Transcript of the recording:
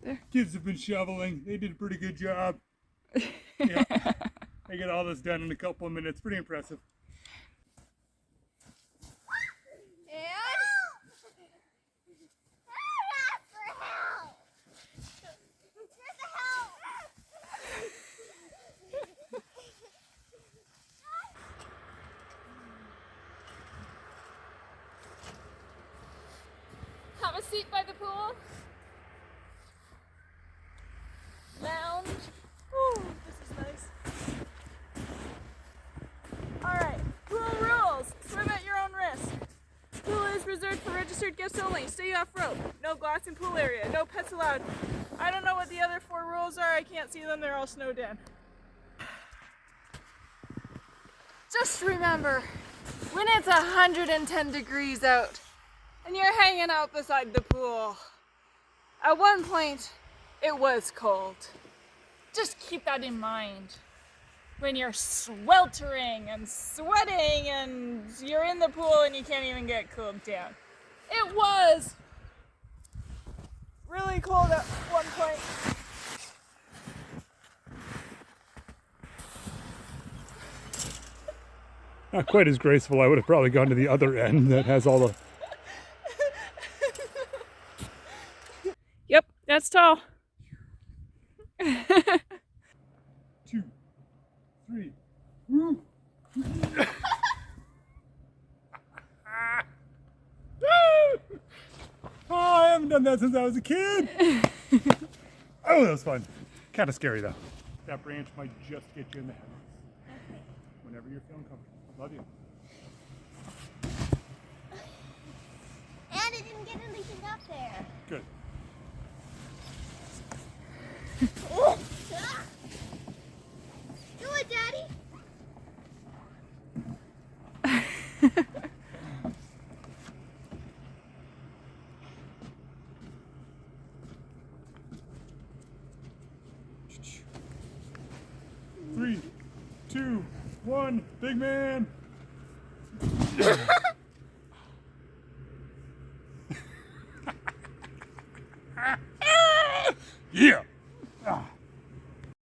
there? Kids have been shoveling. They did a pretty good job. Yeah. They get all this done in a couple of minutes. Pretty impressive. Have a seat by the pool. Lounge. Ooh, this is nice. Alright, pool rules. Swim at your own risk. Pool is reserved for registered guests only. Stay off rope. No glass in pool area. No pets allowed. I don't know what the other 4 rules are. I can't see them. They're all snowed in. Just remember, when it's 110 degrees out and you're hanging out beside the pool, at one point it was cold. Just keep that in mind when you're sweltering and sweating and you're in the pool and you can't even get cooled down. It was really cold at one point. Not quite as graceful. I would have probably gone to the other end that has all the... Yep, that's tall. 2, 3. Woo! Oh, I haven't done that since I was a kid. Oh, that was fun. Kind of scary though. That branch might just get you in the head. Whenever you're feeling comfortable. Love you. And it didn't get anything up there. Good. Do it, Daddy. Three, 2, 1, big man. Yeah.